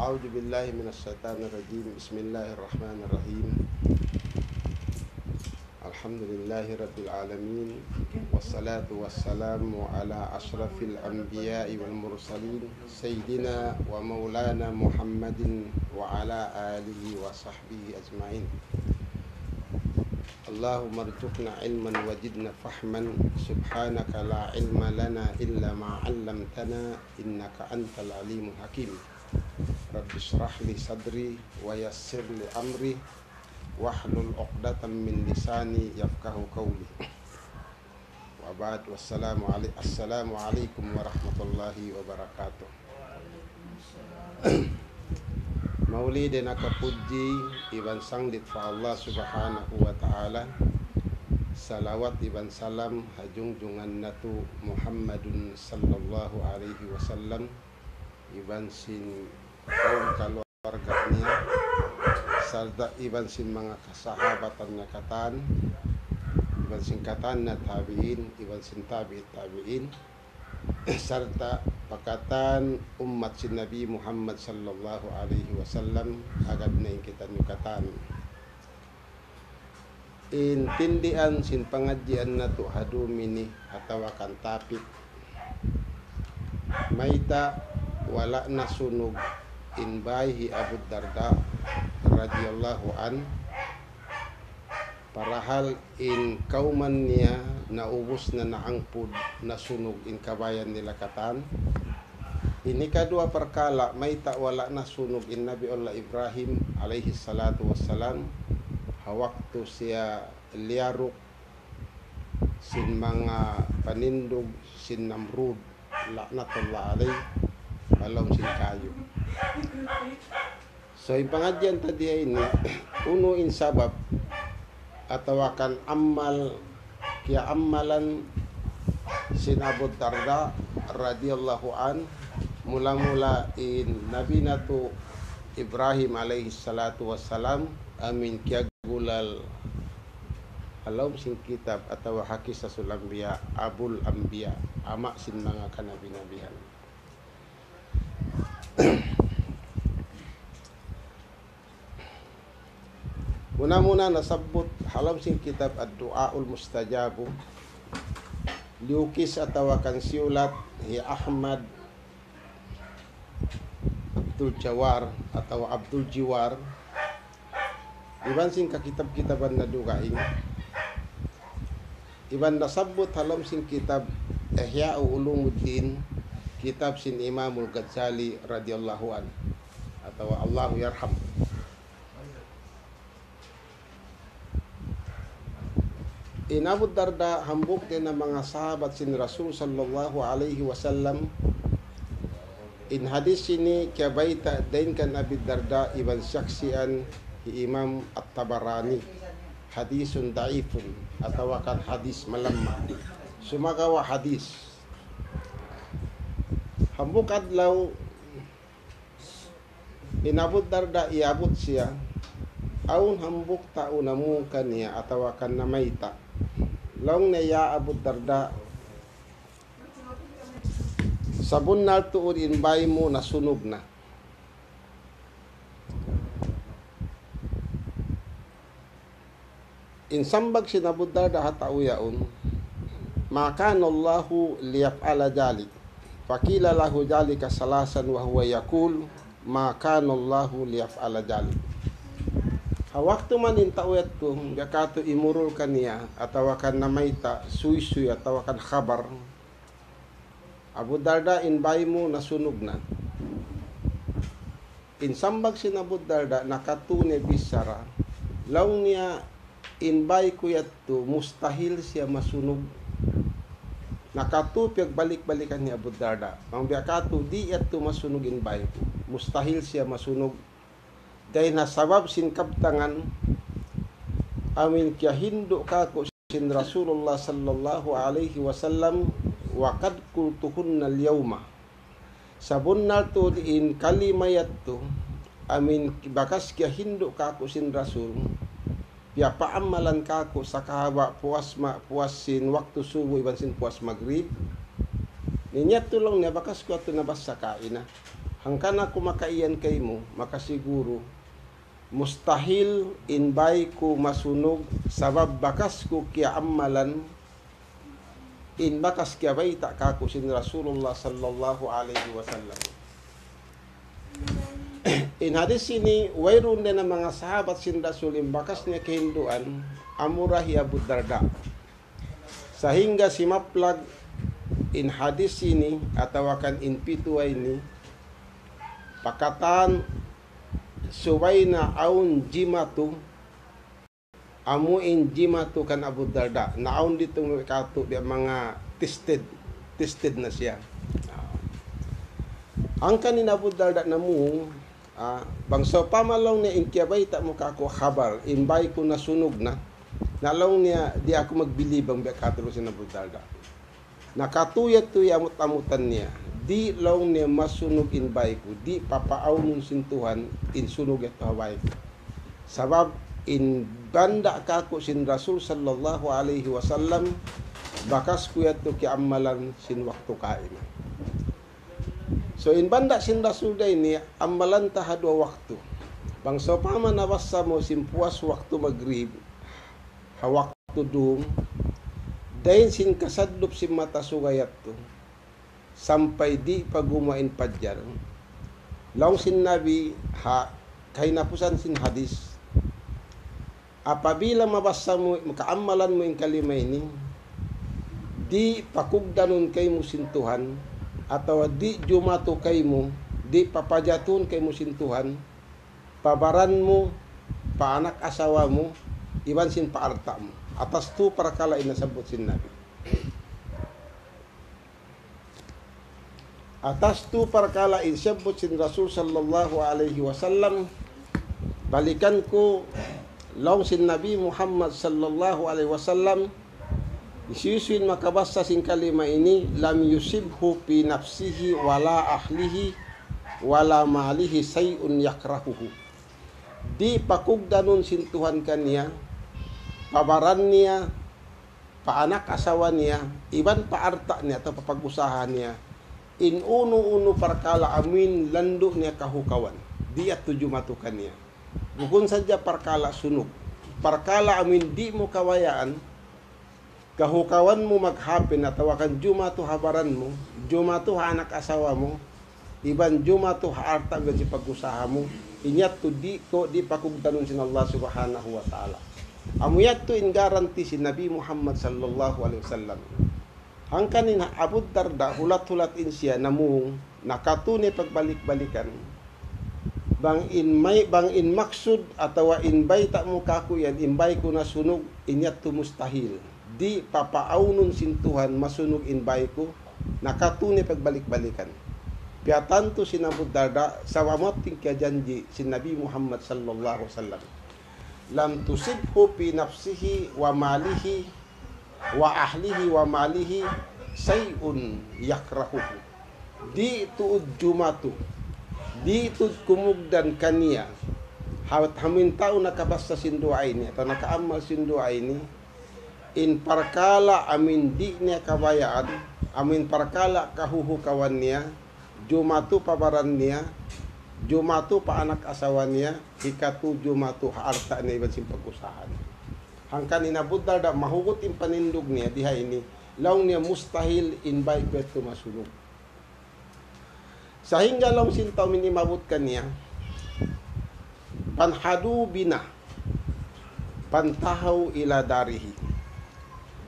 A'udzu billahi minasyaitonir rajim. Bismillahirrahmanirrahim. Alhamdulillahi rabbil alamin. Wassalatu wassalamu ala asyrafil anbiya'i wal mursalin sayyidina wa maulana Muhammadin wa ala alihi wa sahbihi ajmain. Allahumma rzuqna ilman wajidna fahman. Subhanaka la ilma lana illa ma 'allamtana innaka antal alimul hakim. Rabbi shrah li sadri wa yassir li amri wahlul 'uqdatam min lisani yafqahu qawli. Wa ba'd. Assalamu alaikum warahmatullahi wabarakatuh. Maulid dan akapuji iban sanglit fa Allah subhanahu wa ta'ala. Salawat iban salam hajungjungan natu Muhammadun sallallahu alaihi wasallam iban sin kaum keluarganya serta iban sin mga kasahabatannya katan iban sin katan na tabi'in iban sin tabi'in serta pakatan umat si Nabi Muhammad sallallahu alaihi wasallam agad na kita nyukatan. Intindian sin pengajian na tu hadumini atawa kan tapik maita wala nasunog inbayhi Abu Darda radhiyallahu an parahal in kauman niya naubos na naangpud nasunog in kabayan nila katan. Ini kedua perkala maita wala nasunog in Nabi Allah Ibrahim alaihi salatu wassalam hawaktu siya liaruk sin mga panindog sin Namrud laknatullah alaih balong sin kayo. So yung pengajian tadi ini uno in sabab atau akan amal kia amalan sin Abu Darda radhiyallahu an mula-mula in Nabi natu Ibrahim alaihi salatu wassalam amin kia gulal alam sin kitab atau hakisasul anbiya abul anbiya ama sin mga kanabi-nabihan. Muna-muna nasabot halam sin kitab ad-du'aul mustajabu liukis atawakan siulat hi Ahmad Abdul Jawar atau Abdul Jiwar iban sin ka kitab-kitaban na dugaing iban nasabot halam sin kitab Ihya Ulumuddin kitab sin Imamul Ghazali radhiyallahu an atau Allahu yarham. In Abu Darda hambuk din ng mga sahabat sin Rasul sallallahu alaihi wasallam. In hadis ini kabaita din kan Abu Darda iban saksian hi Imam At-Tabarani hadisun daifun atau kan hadis melemah sumagawa hadis hambuk adlaw in Abu Darda iabot siya aun hambuk taunamu kaniya atau kan namaita long na ya Abu Darda sabun na tuod inbay mo nasunog na. Insambag si Abu Darda hatauyaon makan Allahu liyaf'ala jalik fakila lahu jalika salasan wa huwa yakul makan Allahu liyaf'ala jalik. Waktu manin tawet ko gakato imurul kaniya atawakan namaita suy-suy atawakan khabar Abu Darda inbay mo nasunog na. Insambag si Abu Darda nakatune bisara laung niya inbay ko yato mustahil siya masunog. Nakatupyag balik-balikan ni Abu Darda ang biyakato di yato masunog inbay ko mustahil siya masunog. Dahil nasabab sin kaptangan amin kya hindu kako sin Rasulullah sallallahu alaihi wasallam wa kad kultuhunna al-yawma sabun nalto in kalimayat to amin bakas kya hindu kako sin Rasul ya paamalan kako sa kahaba puas sin waktu subuh iban sin puas maghrib ninyat tulong niya bakas ko ato nabasa kaina hangkan ako makaiyan kay mo, makasiguro, mustahil inbay ko masunog sabab bakas ko kya amalan in bakas kya baita kako sin Rasulullah sallallahu alaihi wasallam. In hadis ini wairun din ng mga sahabat sin Rasul in bakas niya kahinduan amurahi Abu Darda. Sehingga si maplag in hadis ini atau akan in pituay ni pakatan suwayna aun jimatu amuin jimatu kan Abu Darda naon dito kato biya mga tested na siya. Ang kanin Abu Darda na mo bangso pamalaw niya inkiyabay ta mo kako khabar inbay ko nasunog na nalaw niya di ako magbilibang biya kato si Abu Darda nakatuyat-tuyat amut-amutan niya di law niya masunog inbay ko di papaaw nun sintuhan insunog ito haway ko sabab in banda kako sin Rasul sallallahu alaihi wasallam bakas ko yato ki amalan sin waktu kain. So in banda sin Rasul day ni amalan ta hadwa waktu bangso pama nabasa mo sin puas waktu maghrib ha waktu dum dahin sin kasadlop sin mata sugayat to sampai di pagumain padjar laong sin Nabi kay napusan sin hadis apabila mabasa mo makaamalan mo yung kalima ini di pakugdanon kay mo sintuhan atau di jumato kay mo di papajatun kay mo sintuhan pabaran mo paanak asawa mo iban sin paarta mo atas tu para kala inasabot sin Nabi. Atas tu perkala insabot sin Rasul sallallahu alaihi wasallam balikan ko long sin Nabi Muhammad sallallahu alaihi wasallam isisuin makabasa sin kalima ini lam yusibhu fi nafsihi wala ahlihi wala malihi sayun yakrahuhu di pakugdanon sin Tuhan kaniya pabaran niya paanak asawa niya iban paarta niya atau papag-usahan niya in uno perkala amin lando niya kahukawan dia tuju matukan niya bukun saja perkala sunuk perkala amin di mo kawayaan kahukawan mo maghapin at tawakan jumatu habaran mo jumatu anak asawa mo iban jumatu harta gaji pag-usaha mo inyat to di ko di pakugdanon sin Allah subhanahu wa ta'ala amuyat to in garanti si Nabi Muhammad sallallahu alaihi wasallam ang kanina Abu Darda hulat-hulat in siya namung nakatune pagbalik-balikan bang in maksud atawa in bay ta mo kakuyan in bay ko na sunog inyat to mustahil di papaunon sintuhan masunog in bay ko nakatune pagbalik-balikan piatan to si Abu Darda sa wamating kajanji si Nabi Muhammad sallallahu alaihi wasallam lam tusibhu fi nafsihi wa malihi wa ahlihi wa malihi sayun yakrahuhu di tuud jumatu di tuud kumugdan kaniya hawat hamin tao nakabasa sin doa ini atau nakaamal sin doa ini in parkala amin di niya kabayaan amin parkala kahuhu kawan niya jumatu pabaran niya jumatu pa anak asawa niya ikatu jumatu harta niya iban sin pag-usahan hangkan inabudal da mahugot in panindog niya diha ini laong niya mustahil inbay kwesto masunog sahingga laong sintaw minimabot kaniya panhadu bina pantahaw ila darihi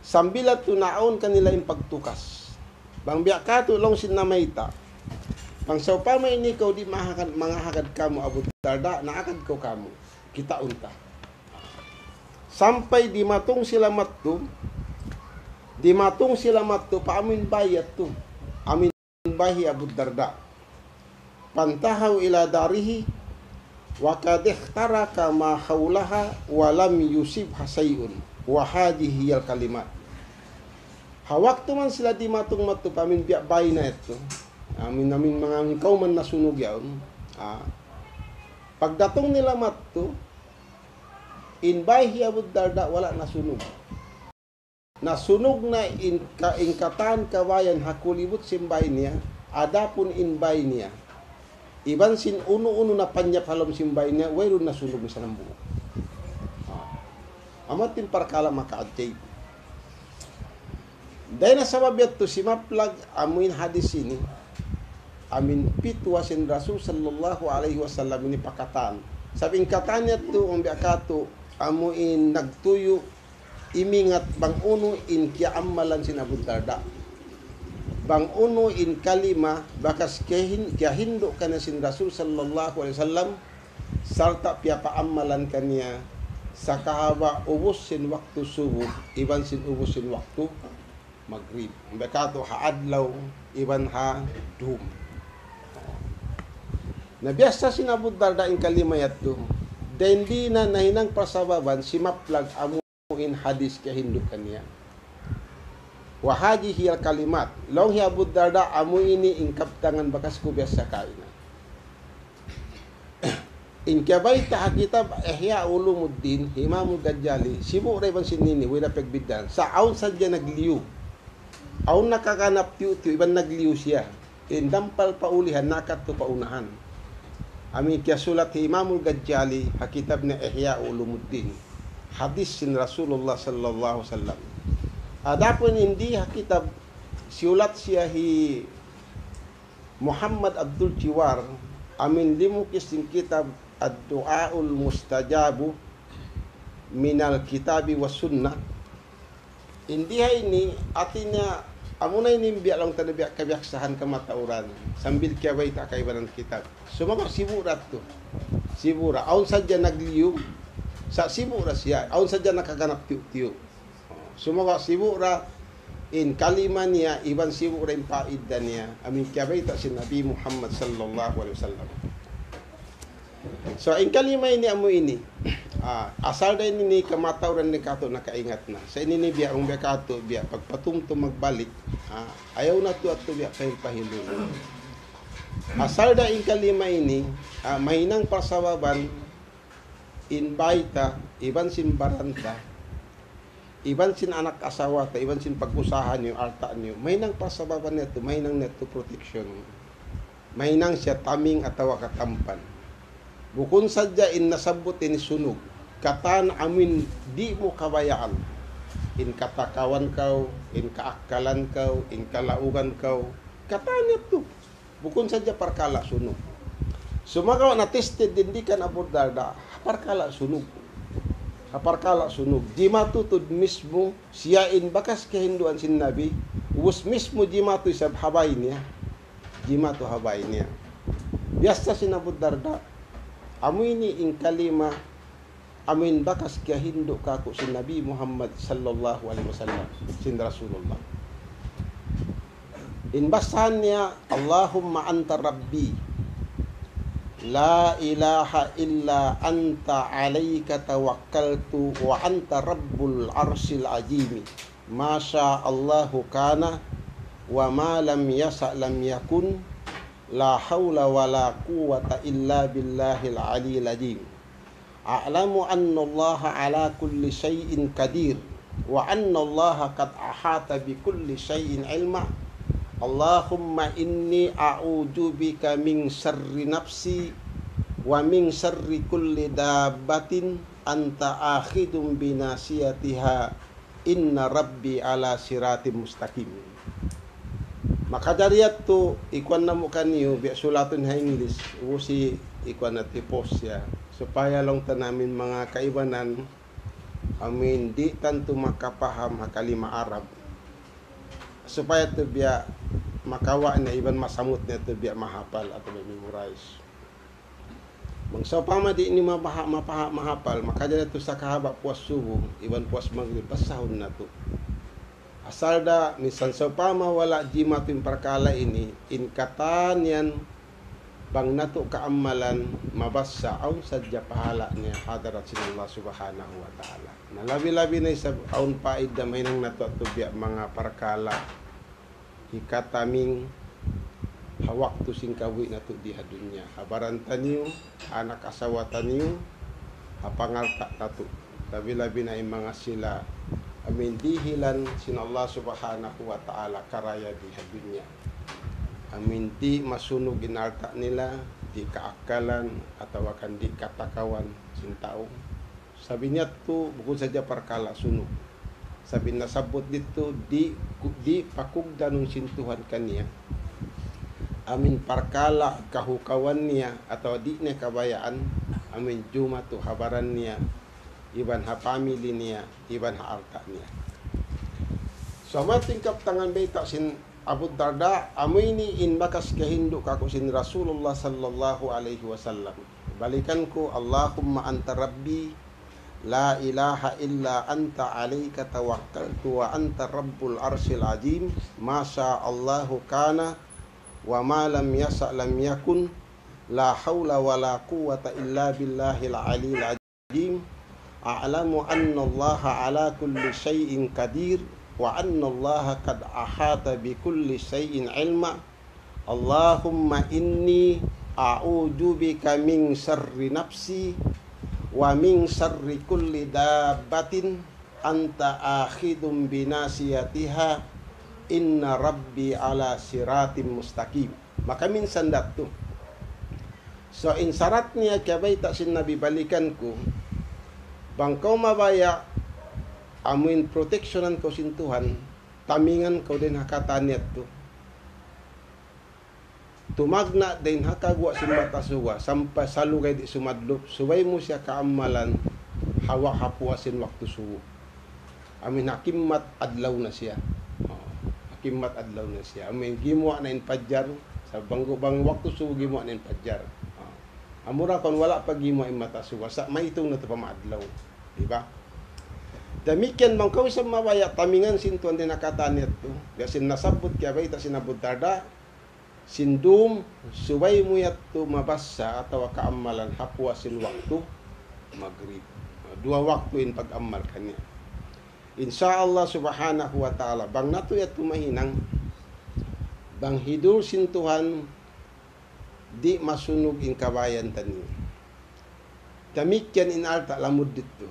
sambilat tunaon kanila yung pagtukas bang biyakato laong sinamayta bang sa upama ini ikaw di mahakad kamo Abu Darda naakad ko kamo kita unta sampai di matong sila matto paamin bayat to amin bahi Abu Darda pantahaw ila darihi wa kad ikhtaraka ma hawlaha wa lam yusib hasayun wa hadhihi al kalimat hawak to man sila di matong matto paamin biya bayi na ito amin mga ikaw man nasunog yaon pagdatong nila matto inbay Abu Darda wala nasunog na ingkatan kawayan hakulibot simbay niya adapun inbay niya Iban sin uno-uno na panyap halom simbay niya, wayron na sunog sa nambuo. Amatin parkala makaadjay. Dahil na sabab yato, si maplag amuin hadis ini, amin pitwa sin Rasul sallallahu alaihi wasallam ini pakatan. Sabing katanya tu, umbi akato, amuin nagtuyo, imingat bang uno in kia amalan sin Abu Darda. Bang uno in kalima bakas kaya hindo kana sin Rasul sallallahu alaihi wasallam sarta pia paamalan kanya sa kahaba ubos sin waktu subuh iban sin ubos sin waktu maghrib. Bakato haadlaw iban ha dum. Nabiasa sin Abu Darda in kalima yato. Hindi na nahinang pasababan si maplag amo in hadis kaya hindo kanya. Wahaji hiyal kalimat long hi Abu Darda amu ini ingkap tangan bakas ko biasa kaina in kabay ta kitab Ihya Ulumuddin Imam Ghazali sibu ray ban sinini wala pagbidan sa aun sadya nagliu aun nakakanap tiu iban nagliu siya in dampal paulihan nakat to paunahan ami kya sulat Imam Ghazali kitab na Ihya Ulumuddin hadis sin Rasulullah sallallahu alaihi wasallam. Adapun hindi kitab siulat siya hi Muhammad Abdul Jiwar amin limukis din kitab Ad-Du'aul Mustajabu minal kitabi was sunnah. Hindi ini artinya amuna ini biak lang tanabiak kabiaksahan kamatauran sambil kiaway ta kaibanan kitab. Sumama siburat to. Sibura aun sadya nagliu sa sibura siya aun sadya nakaganap tiu-tiu. Sumawa sibura in kalima niya iban sibura in paida niya amin kiyabay ta si Nabi Muhammad sallallahu alaihi wasallam. So in kalima ini amo ini asal da ini kamatawran ni kato nakaingat na sa ini ni biya ang biya kato biya pagpatumto magbalik ayaw na to at to biya pahilo. Asal da in kalima ini mahinang pasawaban in baita iban sin baranta iban sin anak asawa ta, iban sin pag-usahan niyo, arta niyo, may nang pasababan neto, may nang neto protection. May nang siya taming atawa katampan. Bukun sadya in nasabot in sunog, katan amin di mo kabayaan. In katakawan kaw, in kaakalan kaw, in kalaugan kaw, katan neto. Bukun sadya parkala sunog. Sumagaw na tested din di kan Abu Darda, parkala sunog. Aparkala sunog di matutod mismo siyain bakas kehinduan sin Nabi us mismo di matu sa habay niya di matu habay niya biasa sin Abu Darda amoy ni in kalima amin bakas kehindo kako sin Nabi Muhammad sallallahu alaihi wasallam sin Rasulullah in basahan niya Allahumma anta rabbi La ilaha illa anta alaika tawakkaltu wa anta rabbul arsil ajimi. Masya Allahu kana wa ma lam yasa lam yakun la hawla wa la quwata illa billahil aliyil azim. A'lamu anna Allah ala kulli shay'in qadir wa anna Allah qad ahata bi kulli shay'in ilma. Allahumma inni a'udzu bika min syarri nafsi wa min syarri kulli dabbatin anta akhidum binasiyatiha inna rabbi ala siratim mustaqim. Maka dariyat to ikuan na mo kaniyo bi sulatun ha English usi ikuan na tipos ya supaya lang tanamin mga kaibanan amin di tanto makapaham ha kalima Arab supaya to biya makawa na iban masamot na to biya mahapal atau memorize. Mangsa pama di ini mahapal maka dala to sa kahaba puas subuh iban puas maghrib pasahon na to. Asal da misan sa pama wala jimat yung perkala ini in katan yan bang nato kaamalan mabasa aun sadya pahala niya hadarat sin Allah subhanahu wa ta'ala. Nalabi-labi na isa aun paid na may nang nato at tubya mga parkala hikataming hawak to sing kawi nato diha dunya. Habaranta niyo, anak asawata niyo, hapangalta nato. Labi-labi na yung mga sila amin dihilan sin Allah subhanahu wa ta'ala karaya diha dunya. Amin di masunog inarta nila di kaakalan atau akan di katakawan sin tao. Sabi niya to bukod saja perkala sunog. Sabi nasabot dito di pakugda nung sintuhan kaniya. Amin perkala kahukawan niya atau di niya kabayaan. Amin juma to habaran niya. Iban ha family niya, iban ha arta niya. So matingkap tangan beta sin Abu Darda amoy ni in bakas kahindo kako sin Rasulullah sallallahu alaihi wasallam. Balikan ko Allahumma anta rabbi la ilaha illa anta alayka tawakkaltu wa anta rabbul arsyil azim ma syaa Allahu kana wa ma lam yasa lam yakun la haula wala quwwata illa billahil aliyil azim a'lamu anna Allaha ala kulli syai'in qadir wa anna Allaha qad ahata bi kulli syai'in ilma. Allahumma inni a'udzu bika min syarri nafsi wa min syarri kulli dabbatin anta akhidum binasiyatiha inna rabbi ala siratim mustaqim. Maka minsan datu. So in syarat niya kabay ta sin Nabi balikan ko bang kau mabaya amuin proteksyonan kau sin Tuhan, tamingan kau din hakataniat tu. Tumagna din hakagwa sin matasuwa sampai salugay di sumadlop. Subay mo siya kaamalan hawak hapuasin waktu suwo. Amin hakimat adlaw na siya. Hakimat adlaw na siya. Amin gimwa na in padjar sa bang waktu suwo gimwa na in padjar. Amura kon wala pa gimwa in matasuwa sa may itong na ito pa maadlaw. Diba? Demikian bang kau sa mabaya tamingan sintuan din nakataniat to. Gasin nasabot kaya ba ita sinabot darda sindum subay mo yato mabasa atau kaamalan hapwa sin waktu maghrib. Dua waktu in pag-amal kanya. Insyaallah subhanahu wa ta'ala bang nato yato mahinang bang hidur sintuhan di masunog in kabayan tani. Demikian in alta lamud dito.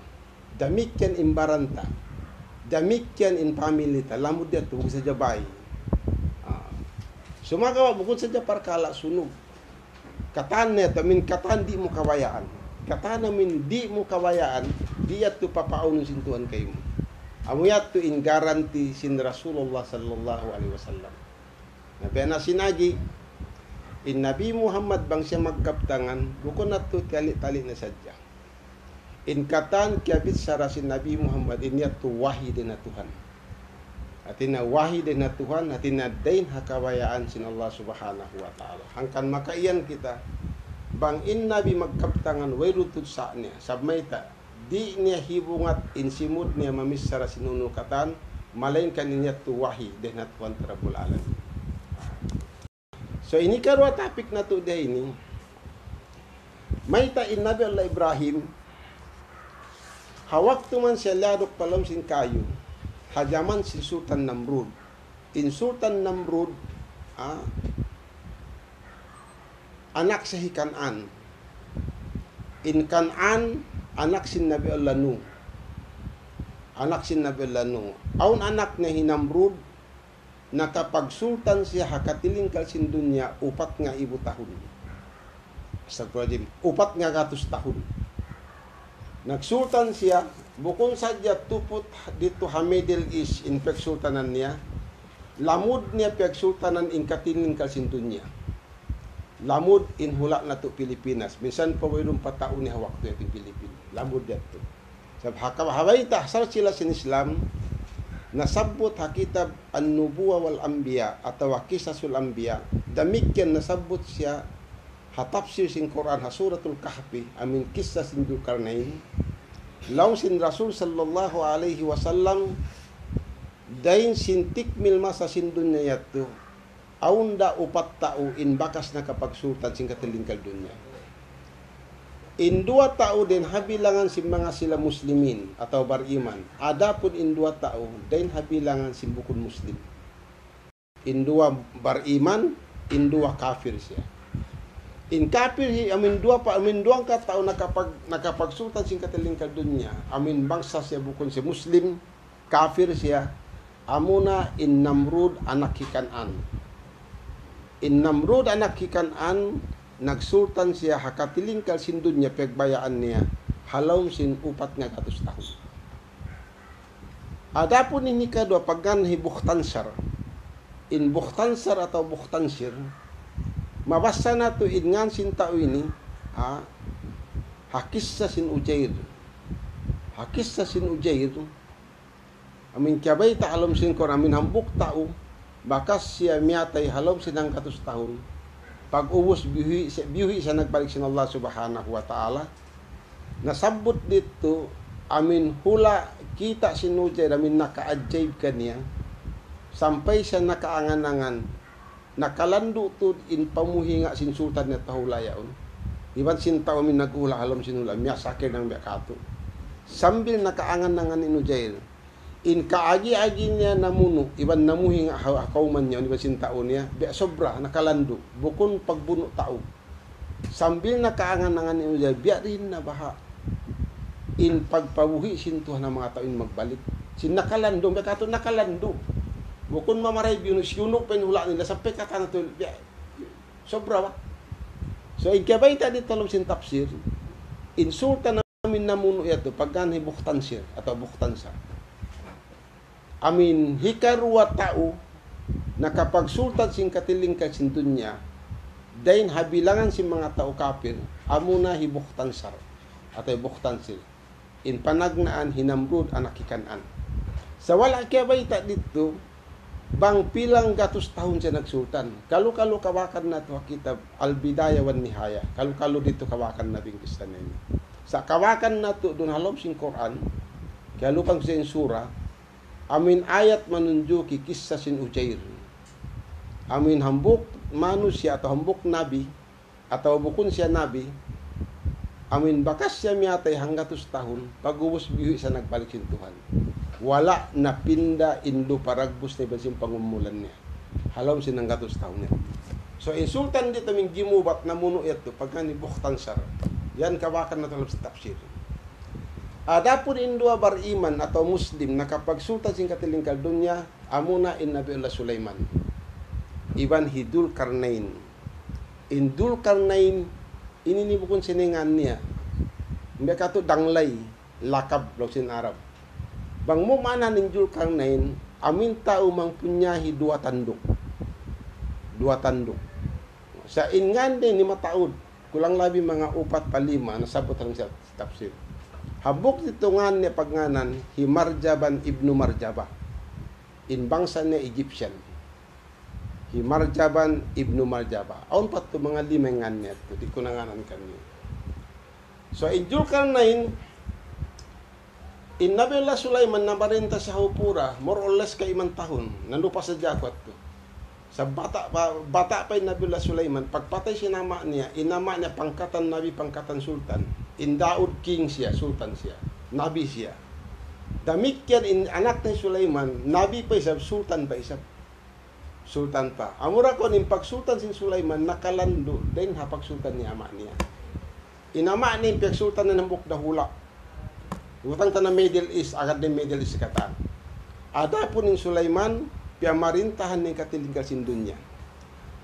Demikian in baranta. Demikian in family ta lamud dito bukod sa jabay. Sumagawa bukod sa parkala sunog. Katan neto min katan di mo kabayaan. Katan min di mo kabayaan, di yato papaon sintuhan kayo mo. Amo yato in garanti sin Rasulullah sallallahu alaihi wasallam. Nabi na sinagi in Nabi Muhammad bang siya magkaptangan, bukod na to tali-tali na sadya. In katan kiabit sara si Nabi Muhammad, in yato wahi din na Tuhan. Atin na wahi din na Tuhan, atin na dain hakawayaan sin Allah subhanahu wa ta'ala. Hangkan makaiyan kita, bang in Nabi magkaptangan, way rutod sa niya, sabmayta, di niya hibungat in simud niya mamis sara sinunukatan, malain kanin yato wahi din na Tuhan terabul alam. So ini karwa topik na today ini. May tain Nabi Allah Ibrahim hawak tuman siya ladok palam sin kayo. Hajaman si Sultan Namrud. In Sultan Namrud anak sa Kanan. In Kanan anak sin Nabi Allah Nuh. Anak sin Nabi Allah Nuh. Aun anak na Namrud na kapag sultan siya hakatiling kalsin dunya upat nga ibu tahun. Astagfirullahaladzim, upat nga gatus tahun. Nagsultan siya, bukon sadya tupot dito ha Middle East in pagsultanan niya, lamud niya pagsultanan in katiling kalsin dunya. Lamud in hula na to Pilipinas. Minsan pa wayrong patao ni hawak to yung Pilipinas. Lamud yato. Sab haway tahsar sila sin Islam, nasabot hakitab an-nubuwa wal anbiya atau kisasul anbiya. Demikian nasabot siya hatafsir sin Quran ha suratul Kahfi amin kisah sin Dzulkarnain. Law sin Rasul sallallahu alaihi wasallam dain sin tikmil masa sin dunya yato. Aunda upat tao in bakas na kapag sultan sin katilingkal dunya. In 2 tao din habilangan si mga sila muslimin atau bariman. Ada pun in 2 tao din habilangan si bukod muslim. In 2 bariman, in 2 kafir siya. In kafir amin 2 ka tao nakapagsultan sing katilingkal dunya. Amin bangsa siya bukod si muslim, kafir siya. Amuna in Namrud anak Kanan. In Namrud anak Kanan nagsultan siya hakatilingkal sin dunya pagbayaan niya halom sin 400 tahun. Adapun ini kadua paggan Bukhtansar. In Bukhtansar atau Bukhtansir, mabasa na to ingan sin tao ini hakissa sin Ujair. Hakissa sin Ujair amin kabay ta halom sin kor amin hambuk tao bakas siya miyatay halom sinang 100 tahun. Pag ubos bihi siya nagbalik sin Allah subhanahu wa ta'ala. Nasabot dito amin hula kita sin Ujair amin naka-ajaib kaniya sampai siya nakaangan-angan nakalando to in pamuhinga sin sultan na tahulayaon. Iban sin tao min nagula halom sin hula miya sakir ng biyakato. Sambil nakaangan-angan in Ujair in kaagi-agi niya namuno, iban namuhi nga kauman niya, iban sin tao niya, biya sobra, nakalando, bukon pagbuno tao. Sambil nakaangan-angan niya, biya rin na baha. In pagpabuhi, sintuhan ng mga tao in magbalik. Sin nakalando, biya kato nakalando. Bukon mamaray, binusiyunok pa hula nila, sampai kakana to, biya, sobra ba? So, ikabay ta dito lang sin tafsir, insulta namin namuno ito, pagkan Bukhtansir, atau Bukhtansar. Amin hikarwa tao na kapag sultan sing katilingkan sin dunya dahin habilangan si mga tao kafir amuna Bukhtansar atau Bukhtansir in panagnaan hinamrud anak ikanan sa wala kaya ta dito bang pilang gatos tahun siya nagsultan kalu-kalu kawakan na to kitab Al-Bidayah wan Nihaya kalu-kalu dito kawakan na bingkistan niya sa kawakan na to dun halom sing Quran kalu pang sin surah amin ayat menunjuki kisah sin Ujair. Amin hambuk manusia atau hambuk nabi atau bukun siya nabi. Amin bakas siya miyatay hanggang 100 tahun pagubos bihi sa nagbalik sin Tuhan. Wala napinda indo paragbus na iban sin pangumulan niya. Halom sin hanggang 100 tahun niya. So insultan dito min gimubat na muno ito pagka ni Bukhtansar. Yan kawakan na talab sa tafsir. Adapun indua bariman atau muslim na kapag sultan sing katilingkal dunya amuna in Nabiullah Sulaiman iban Hidul Karnain Indul Karnain ini ni bukun siningan niya mereka tu danglay lakab law sin Arab bang mo mana ning Dul Karnain amin tao mang punyahi dua tanduk sa ingan din 5 taon kulang labi mga 4 pa 5 nasabot lang sa tafsir. Habuk ditungan niya pagnganan Himarjaban ibnu Marjabah. In bangsa niya Egyptian. Himarjaban ibnu Marjabah. Aun pa ito mga 5 ngan niya ito. Di ko nanganan kanya. So in Zulkarnain, in Nabiullah Sulaiman na marinta sa Hupura, more or less ka 5 tahun. Nando pa sa Jakwat to. Sa bata pa in Nabiullah Sulaiman, pagpatay sinama niya, inama niya pangkatan nabi, pangkatan sultan. In Daud king siya, sultan siya, nabi siya. Damikyan in anak ni Sulaiman, nabi pa isab, sultan pa isab. Sultan pa. Amura ko nin pagsultan sin Sulaiman nakalando, then hapag sultan ni ama niya. Inama ni pagsultan na nambuk dahula. Utang ta na Middle East, agad ni Middle East kata. Ada pun in Sulaiman, piamarintahan ni katilingkal sin dunya.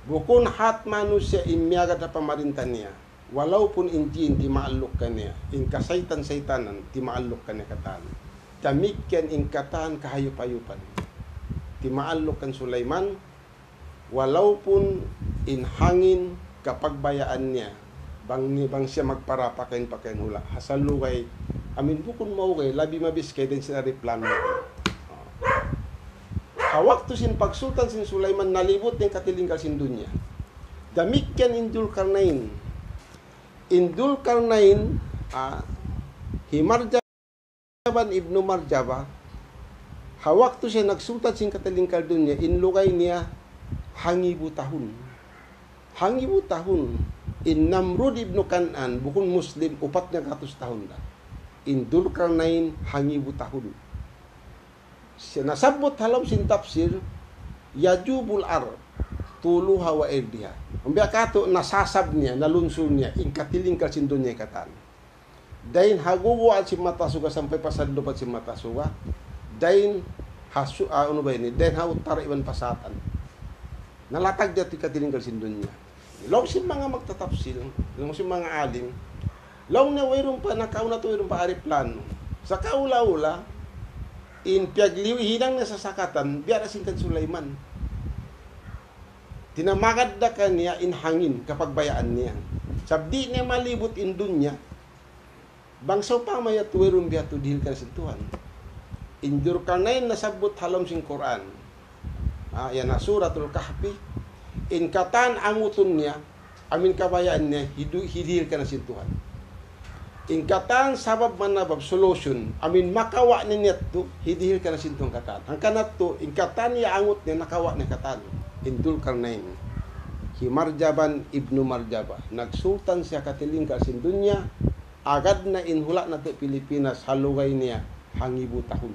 Bukun hat manusia imyaga na pamarintan niya. Walaupun injin ti maalok kaniya, in kasaytan-saytanan ti maalok kaniya katan. Damikyan in katan kahayup-ayupan. Ti maalok kan Sulaiman, walaupun in hangin kapagbayaan niya, bang siya magparapakain hula. Hasalukay, amin bukun maukay, labi mabis kay din sila replano. Hawak to sin pagsultan sin Sulaiman, nalibot ng katilingkal sin dunya. Damikyan in Zulkarnain. Indul Karnain Himarjaban ibnu Marjabah hawak to siya nagsultan sing katilingkal dunya inlugay niya hangibu tahun in Namrud ibnu Kanan bukun muslim 400 tahun da Indul Karnain hangibu tahun nasabot halam sin tafsir yajubul Arab tuluha wa irdiha. Umbya kato nasasab niya, nalunsul niya, ingkatilingkal sin dunya katan. Dain hagubuan si matasuga sampai pasadlo pa si matasuga. Dain hasu ano ba ini? Dain hautar iban pasatan. Nalatag dati katilingkal sin dunya. Law si mga magtatapsil, law si mga alim, law na wayron pa, nakauna to wayron pa ariplano. Sa kaula-ula, in piagliwihinang na sasakatan, biara sintan Sulaiman. Tinamagad na kanya in hangin kapag bayaan niya. Sabdi niya malibot in dunya, bangsaw pa maya tuwirong biya to dihil ka sintuhan. Indur ka na yun nasabot halom sing Quran. Yan na suratul kahfi. In katan anguton niya, amin kabayaan niya, hidihil ka na sintuhan. In katan sabab manabab solution, amin makawa niya to, hidihil ka na sintuhan katan. Ang kanat to, in katan niya angut niya, nakawa niya katan. In Dulkarnain, Himarjaban ibnu Marjaba, nagsultan siya katiling kalsin dunya, agad na inhula na to Pilipinas, halugay niya, hangibu tahun.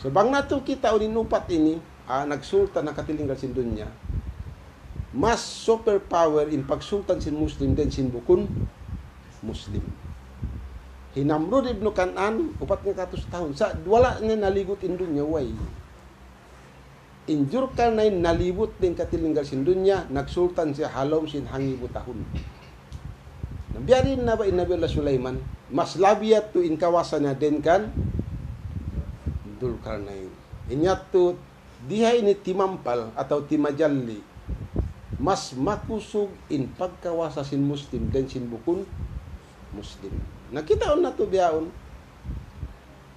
So bang nato kita ulinupat ini, nagsultan na katiling kalsin dunya, mas superpower in pagsultan sin Muslim din sin bukun Muslim. Hinamrud ibnu Kanan, 400 tahun, sa wala niya naligot in dunya, way. Injur ka na nalibot din katilinggal sin dunya, nagsultan siya halom sin hangibu tahun. Nabiyarin na ba inabila Sulaiman, mas labiyat to in kawasan na din kan Dulkarnain. Inyat to, dihay ni timampal atau timajalli, mas makusog in pagkawasa sin Muslim din sin bukun Muslim. Nakitaon na to biyaon,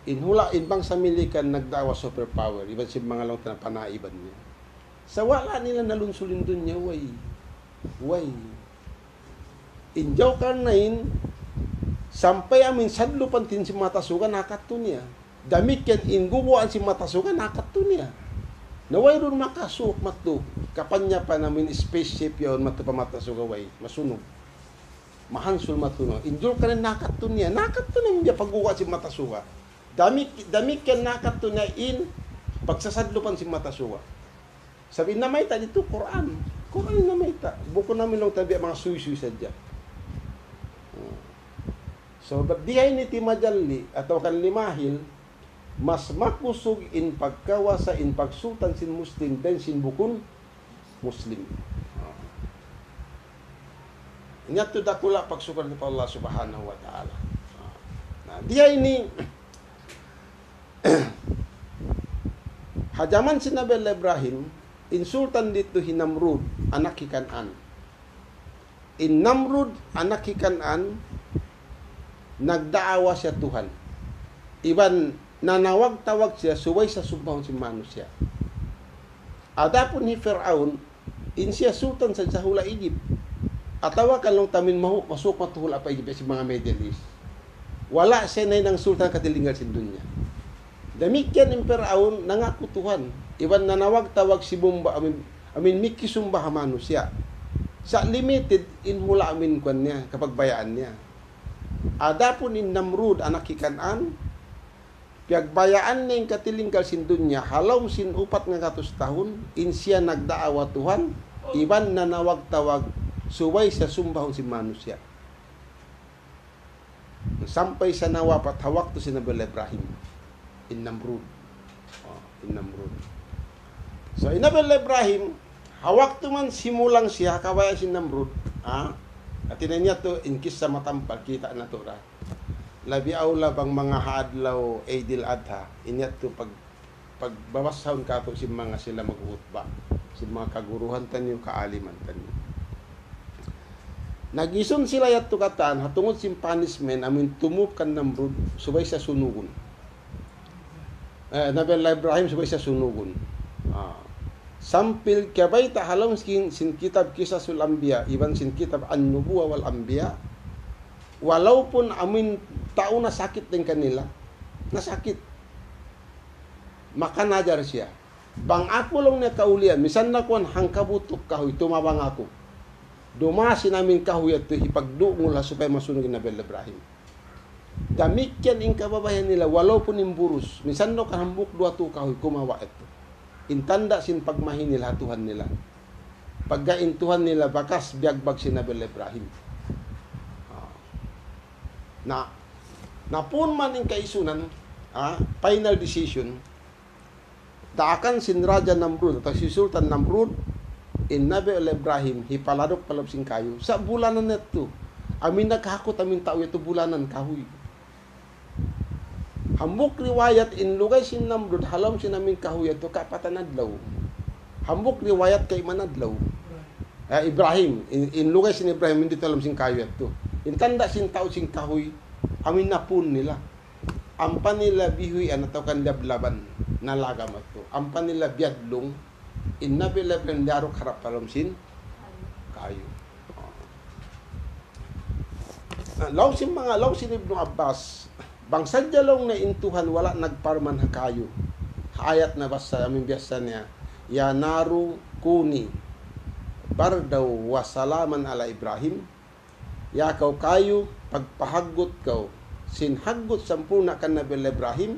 inhula inbang sa milikan nagdawa superpower, iban si mga lang panaiban niya. Sa wala nila nalunsulin dun niya, way. Injaw karnain, sampay amin sadlo pantin si matasukan, nakatto niya. Damit yan, ingubuan si matasukan, nakatto niya. Naway ron makasuk matu, kapanya pa namin spaceship yun, matu pa matasuka, way, masunog. Mahansul matuno. Injur ka rin nakatto niya, niya pagguwa si matasuka. Dami ken nakato na in pagsasadlupan si matasuwa. Sabi na may ta dito Quran na may ta. Buko namin lang tabi mga suy-suy sadya. So dihay ni timajalli atau kan limahil, mas makusog in pagkawasa in pagsultan sin Muslim den sin bukun Muslim. Inya to dakula pagsukar ni Allah Subhanahu wa taala. Dihay ni hajaman si Nabi Ibrahim, insultan dito Hinamrud, anak Kanan. In Namrud, anak Kanan, nagdaawa siya Tuhan. Iban, nanawag-tawag siya, suway sa sumbahon si manusia. Adapun ni Fir'aun, in siya sultan sa hula Egypt. Atawa ka lang tamin masuk matuhula pa Egypt si mga Middle East. Wala siya na ng sultan katilingal sin dunya. Damikyan ng Fir'aun nangako Tuhan. Iban nanawag-tawag si Bumba amin mikisumba manusia. Sa limited inhula amin kwan niya kapag bayaan niya. Adapun in Namrud anak Kanan, piyagbayaan niya yung katilingkal sin dunya, halaw sin 400 tahun, in siya nagdaawa Tuhan, iban nanawag-tawag suway sa sumbahon si manusia. Sampai sa nawapat hawak to si Nabi Ibrahim in Namrud. So in Nabi Ibrahim hawak to man simulang siya kawayan si Namrud. At niya to in kisah matampal kita na to ra. Labi aula bang mga haadlaw Eidil Adha inyat to pagbabasahon ka to si mga sila magutba, si mga kaguruhan tanyo kaaliman tanyo. Nagison sila yato katan, hatungod sim punishment, amin tumuk kan Namrud, subay sa sunugun. Nabi Ibrahim subay sa sunugun. Sampil kabay tahalong sin kitab Kisasul Anbiya, iban sin kitab An-Nubuwa wal Anbiya, walaupun amin tao na sakit din kanila, nasakit. Maka najar siya. Bang ako lang na kaulian, misan na kuan hangkabutok kahoy, tumabang ako. Dumasi namin kahoy at ipagduong la supaya masunog na Nabi Ibrahim. Damikyan in kababayan nila, walaupun imburus, misan no kahambuk dua tu kahoy, kumawa ito. Intanda sin pagmahin nila, Tuhan nila. Paggain Tuhan nila, bakas biagbag si Nabi Ibrahim. Na pun man in kaisunan, final decision, daakan sin Raja Namrud, atau si Sultan Namrud, in Nabi Ibrahim hipaladok palab sing kayu sa bulanan neto. Amin naghakot amin tao ito bulanan kahoy. Hambuk riwayat in lugay sin Namrud halam sin amin kahoy ito kapatanadlaw. Hambuk riwayat kay manadlaw. Ibrahim in lugay sin Ibrahim hindi talam sing kahoy ito. In tanda sin tao sing kahoy amin napun nila. Ampan nila bihuy atau kan lablaban na lagam ito. Ampan nila biadlong in Nabi Ibrahim darok harap palam sin kayo. Law sin Ibnu Abbas bangsa jalong na intuhan wala nagparman ha kayo. Ayat na basa amin biasa niya ya naru kuni bardaw wa salaman ala Ibrahim ya kau kayo pagpahagot kau sinhagot sampurna kan Nabi Ibrahim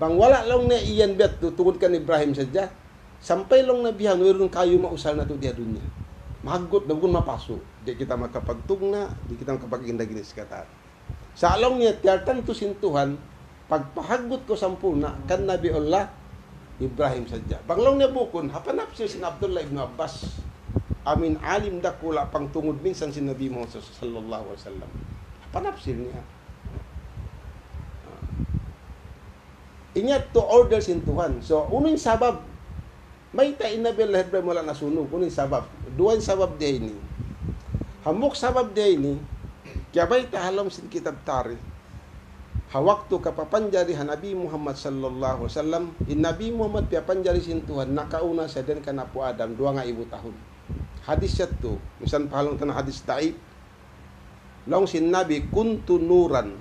bang wala lang na iyan bet tungod kan Ibrahim saja sampai long nabihan mayroon kayo mausal na to dia dunya mahagot na bukan mapaso di kita makapagtugna di kita makapag-indaginis kata sa along niya tiyartan to sintuhan pagpahagot ko sampurna kan Nabi Allah Ibrahim saja bang long niya bukon hapanap siya sin Abdullah ibn Abbas amin alim dakula pang tungod minsan si Nabi Muhammad sallallahu alaihi wasallam hapanap siya niya inyat to order sin Tuhan so uning sabab may tain Nabi Allah Ibrahim wala nasunog uning sabab duwain sabab dia ini hamuk sabab dia ini kaya bay tahalam sin kitab tarikh hawaktu kapapanjari Nabi Muhammad sallallahu alaihi wasallam in Nabi Muhammad piapanjari sin Tuhan nakauna sa den kanapu Adam 2,000 tahun hadis yatu misan pahalong tanah hadis taib long sin Nabi kuntu nuran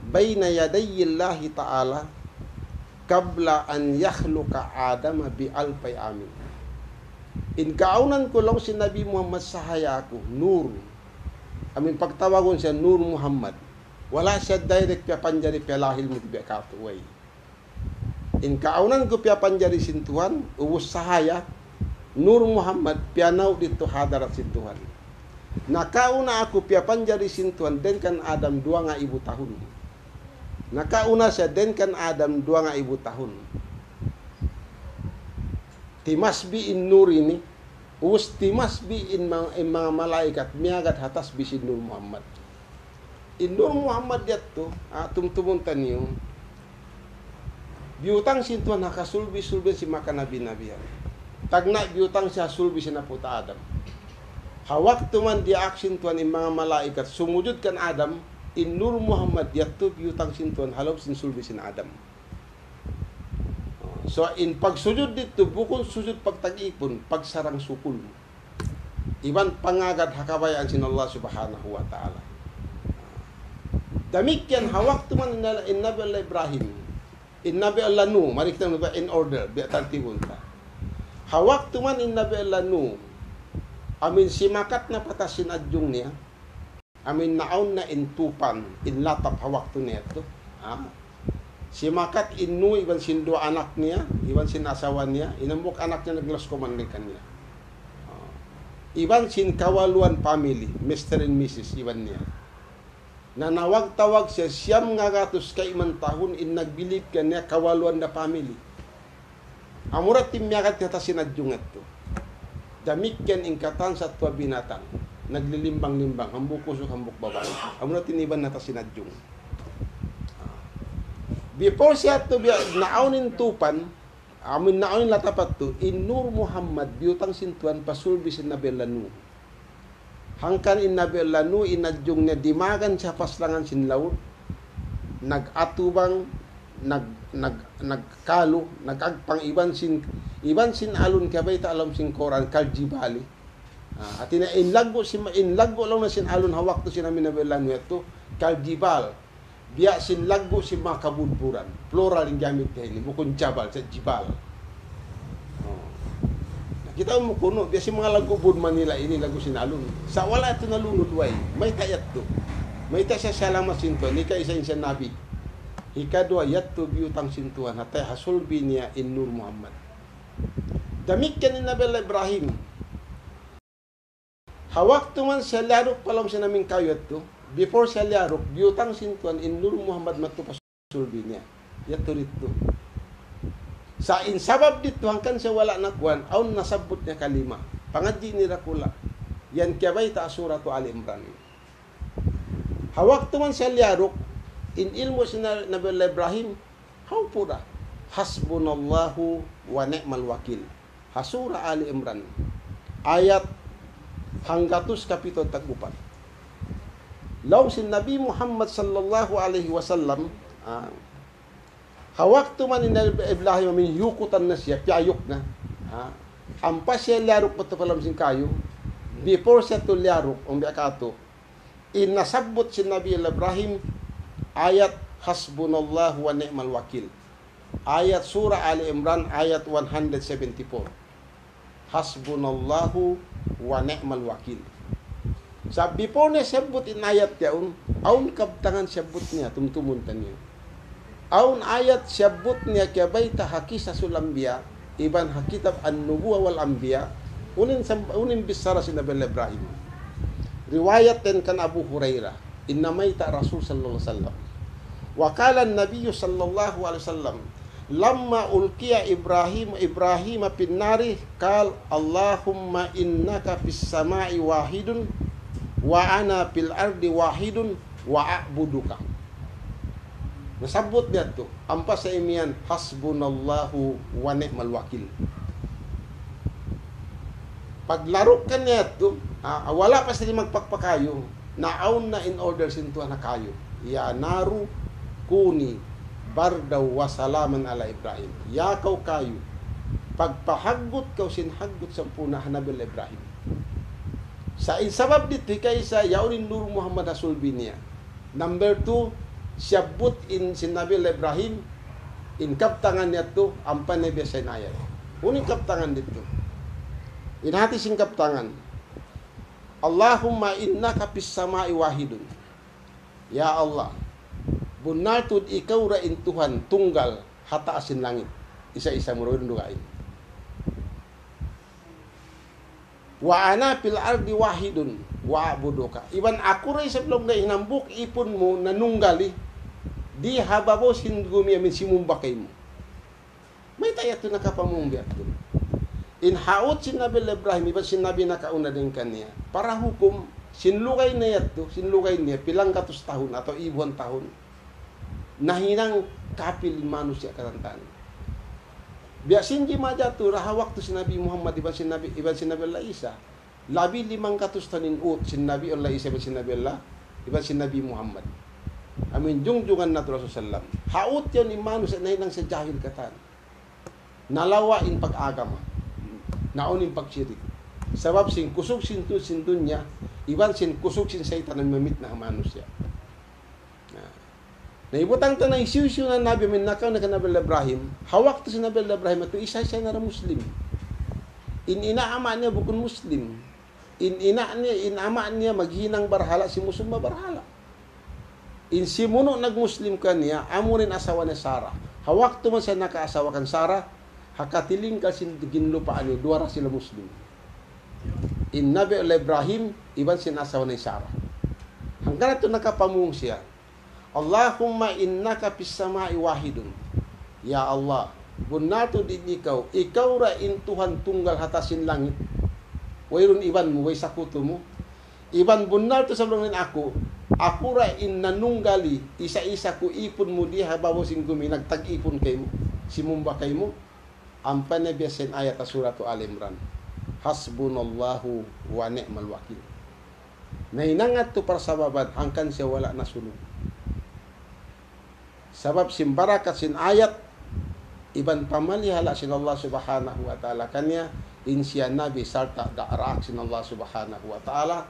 baina yadayillahi ta'ala kabla an yakhluqa Adam bi alfay amin. In kaunan ko lang si Nabi Muhammad sahaya ako, nur. Amin pagtawagon siya, Nur Muhammad. Wala siya direct piya panjari piya lahil mo tibiya katuway. In kaunan ko piya panjari sin Tuhan, uwos sahaya, Nur Muhammad piya naw dito hadarat sin Tuhan. Nakauna ako piya panjari sin Tuhan, den kan Adam 2,000 tahun. Nakauna siya den kan Adam 2,000 tahun. Timasbi in nur ini, us timasbi in mga malaikat miagat hatas bisin Nur Muhammad. In Nur Muhammad dito, tumtumuntan niyo. Biutang sintuan nakasulbi-sulbi si maka nabi-nabihan. Tagna biutang siya sulbi si naputa Adam. Hawak tuman di aksin tuan in mga malaikat sumujud kan Adam. In Nur Muhammad yatto biutang sintuan halop sin sulbi sin Adam. So in pagsujud dito bukod sujud pagtag-ipon pagsarang sukul. Iban pangagad hakabayaan sin Allah subhanahu wa ta'ala. Damikyan hawak tuman in Nabi Allah Ibrahim. In Nabi Allah Nuh, mari kita in order biya tartibon ta. Hawak tuman in Nabi Allah Nuh. Amin simakat na patasin adjung niya. Amin naon na intupan in latap hawak to neto. Si makat inu iban sin dua anak niya, iban sin asawa niya, inambok anak niya naglos komandikan niya. Iban sin kawaluan family, Mr. and Mrs. iban niya. Nanawag-tawag siya siyam nga gatos kay iman tahun in nagbilib ka niya kawaluan na family. Amurat timyakat kata sinadjungat to. Damikyan ingkatan sa tua binatang. Naglilimbang-limbang, hambuk kusok, hambuk babae. Amurat tiniban nata sinadjung. Before siya to naaunin tupan, amin naaunin latapat to, in Nur Muhammad, biutang sintuan, pasulbi sin Nabi Lanu. Hangkan in Nabi Lanu, inadjung niya, dimagan siya paslangan sin laut, nag-atubang, nagkalo, nagagpang iban sin alun kabay ta alam sin Quran, kaljibali. At inlaggo lang na sin alun hawak to sin Nabi Lanu ito, kaljibal. Biya sin lago si mga kabudburan. Plural yung gamit kayo. Bukon jabal, sa jibal. Nakita mo kuno, biya si mga lago bud Manila, ini lago sinalun. Sa wala ito nalunod way. May kayat to. May ta siya salamat sintuan. Ika isa siya nabi. Ikadwa, yat to biutang sintuan. Hatay hasulbi niya in Nur Muhammad. Damik ka ni Nabi Ibrahim. Hawak tuman siya laro palam siya naming kayat to. Before siya liarok, biutang sintuan in Nur Muhammad matupasulbi niya. Yato rito. Sa insabab dito hangkan siya wala nakuan, aun nasabot niya kalima. Pangadji ni Rakula. Yan kiyabay ta suratu Ali Imran. Hawak tuman siya liyarok, in ilmo si Nabi Ibrahim, how pura? Hasbunallahu wa ni'mal wakil. Hasura Ali Imran. Ayat hanggatus kapito tag-upat. Law si Nabi Muhammad sallallahu alaihi wasallam, hawak tuman ni Ibrahim min yukutan na siya, piyayok na. Ampas siya liyarok patapalam sin kayo, before siya to liyarok, biakato, inasabot si Nabi Ibrahim, ayat hasbunallahu wa ni'mal wakil. Ayat surah Ali Imran, ayat 174. Hasbunallahu wa ni'mal wakil. Sa before niya sabot in ayat yaun, aun kabtangan sabot niya, tumtumuntan niya. Aun ayat sabot niya kaya bayta hakisa sulambiya, iban hakitab an-nubuwa wal anbiya, unin bisara si Nabi Ibrahim. Riwayat din kan Abu Hurairah, innamayta Rasul sallallahu alaihi wasallam. Wa qala an-nabiy sallallahu alaihi wasallam, lamma ulqiya Ibrahim pinnari qal Allahumma innaka fis samai wahidun wa ana fil ardi wahidun wa a'buduka. Nasabot niya to, ampas sa imian, hasbunallahu wa ni'mal wakil. Paglarok ka niya to, wala pa sila magpakpakayo, naaon na in order sintuhan na kayo. Ya naru kuni bardaw wa salaman ala Ibrahim. Yakaw kayo, pagpahagot kaw sinhagot sa punahan Nabi Ibrahim. Sa insabab dito kaysa yaunin Nur Muhammad Hasulbi niya. Number 2, siyabot in sinabi Ibrahim, in kaptangan niya to, ang panebya sa inayat. Uning kaptangan dito. Inhati sing kaptangan. Allahumma innaka fis samai wahidun. Ya Allah, bunatod ikaw ra in Tuhan, tunggal, hata asin langit. Isa-isa mo rin dugain. Wa ana fil ardi wahidun wa abuduka. Iban ako rin sa blog na hinambuk ipon mo nanunggali, di hababo singumi amin simumbakay mo. May tayat to nakapamumbiat to. In haot sin Nabi Ibrahim, iban sinabi na kauna din kaniya, para hukum, sinlugay na yat to, sinlugay niya, pilang katus tahun atau ibuan tahun, nahinang kapil manus siya karantan. Biasin di majatu rahawak tu sinabi Muhammad iban sinabi Allah Isa. Labi 500 tanin ut sinabi Allah Isa iban sinabi Allah iban sinabi Muhammad. Amin jungjungan na Rasulullah sallam. Haut yon imanu sa nahinang sa jahil katan. Nalawa in pag-agama. Naon in pagsirik. Sabab sin kusog sin dunya, iban sin kusog sin satan ang mamit na manus siya. Naibutang to na isiw-isiw na Nabi minakaw na Nabi Ibrahim, hawak to si Nabi Ibrahim at isa-isa na Muslim. Inaama niya bukun Muslim. Inama niya maghinang barhala si Muslim barhala. Simuno nag-Muslim ka niya, amo rin asawa ni Sarah. Hawak to man siya nakaasawa kan Sarah, hakatiling ka sin ginlupaan niya, duwara sila Muslim. Nabi Ibrahim, iban sinasawa ni Sarah. Hanggang ito nakapamung siya. Allahumma innaka fis samai wahidun. Ya Allah, bunato din ikaw ra in Tuhan tunggal hatasin langit. Wayron iban mo, way sakuto mo. Iban bunato sa langit ako ra in nanunggali, isa-isa ko ipon mo di habawo sing gumi, nagtag-ipon kay mo, simumba kay mo. Ang panebyasin ayat surat Ali Imran. Hasbunallahu wa ni'mal wakil. Nainangat to para sa babad, hangkan siya wala na sulong. Sabab sin barakat sin ayat iban pamalihala sin Allah subhanahu wa ta'ala kanya insya nabi sarta da'raak sin Allah subhanahu wa ta'ala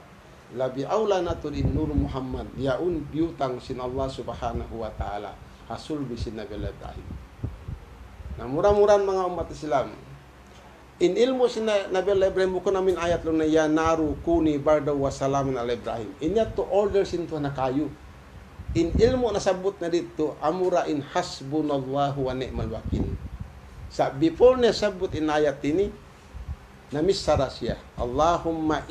labi aula naturin Nur Muhammad yaun biutang sin Allah subhanahu wa ta'ala hasul bisin Nabi Ibrahim. Na murah-murahan mga umat Islam, in ilmu sin Nabi Ibrahim bukan namin ayat lo na ya naru kuni bardaw wa salamin ala Ibrahim. Inya to order sin to na kayo. In ilmu nasabot na dito, amura in hasbunallahu wa ni'mal wakil. Sa before na sabot in ayat ini, namisara siya. Allahumma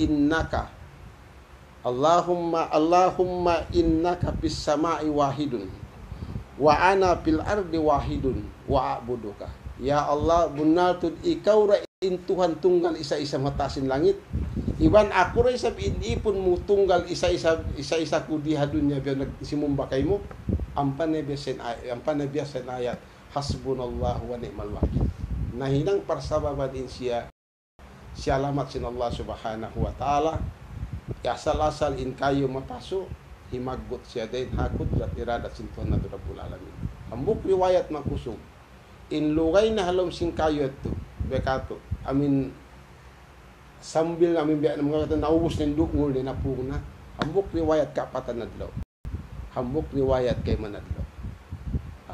innaka fis samai wahidun wa ana fil ardi wahidun wa a'buduka. Ya Allah, benar tu ikaw ra in Tuhan tunggal isa-isa matasin langit. Iban ako ra sabihin ipon mo tunggal isa-isa ko diha dunya biya nagsimumba kay mo. Ampan na biyasen ayat hasbunallahu wa ni'mal wakil. Nahinang parsababa din siya alamat sin Allah subhanahu wa ta'ala. Asal-asal in kayo mapaso, himagot siya din hakot at iradat sin Tuhan na Rabbul Alamin. Ambok riwayat makusog. In lugay na halom sin kayo ito, bekato, amin sambil amin biya ng mga kata naubos ng dukngol din na puna. Ambok riwayat kapatan na dlaw. Ambok riwayat kay manadlaw.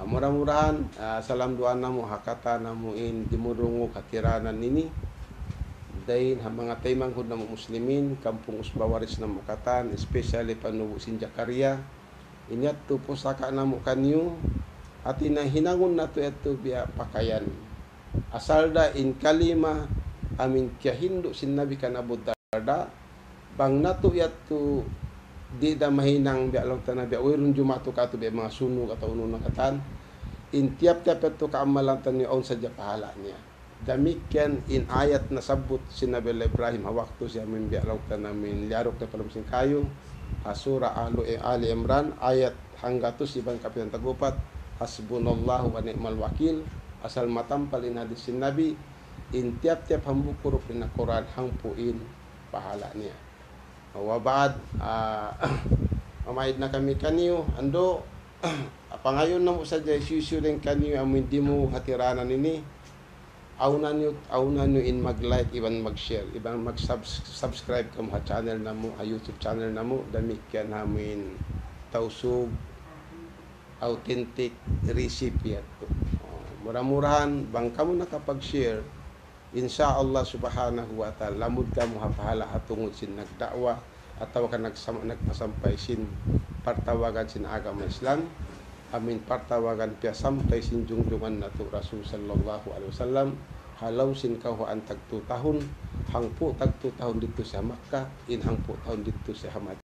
Murah-murahan, salam doa namo hakata namo in dimurungo katiranan nini. Dahin ha mga taymanghod na muslimin, kampung Usbawaris na Mukatan, especially panubo sin Jakaria. Inyat to po saka namo kanyo. At hinangon na to ito biya pakayan. Asalda in kalima amin kiahindo sin Nabi kan Abu Darda. Bang nato yato di da mahinang biya lang tanan biya wirun jumato ka to biya mga sunog at uno na katan. In tiap-tiap ito kaamalan tan niya on sa pahala niya. Damikian in ayat na sabot si Nabi Ibrahim hawakto siya min biya lang tanan min liarok na palumsin kayo. Sura Ali Imran ayat hanggatos ibang kapitan tagupat. Hasbunallahu wa ni'mal wakil. Asal matampalin hadis sin Nabi in tiap-tiap hambukurop na Quran hangpuin pahala niya. Wa ba'd mamahid na kami kaniyo ando pangayon na mo sa isu rin kaniyo amin di mo hatiranan ini auna nyo in mag-like iban mag-share iban mag-subscribe ka mo ha channel na mo ha YouTube channel na mo damikyan amin tausog authentic recipe ato. Murah-murahan bang kamo nakapag-share insyaallah subhanahu wa ta'ala lamud ka mo hapahala hatungod sin nagdakwa ataw ka nagpasampay sin partawagan sin agama Islam amin partawagan piya sampay sin jungjungan nato Rasul sallallahu alaihi wasallam halaw sin kahuan tag 2 tahun hangpo tag 2 tahun dito sa Makkah in hangpo tahun dito sa Hamad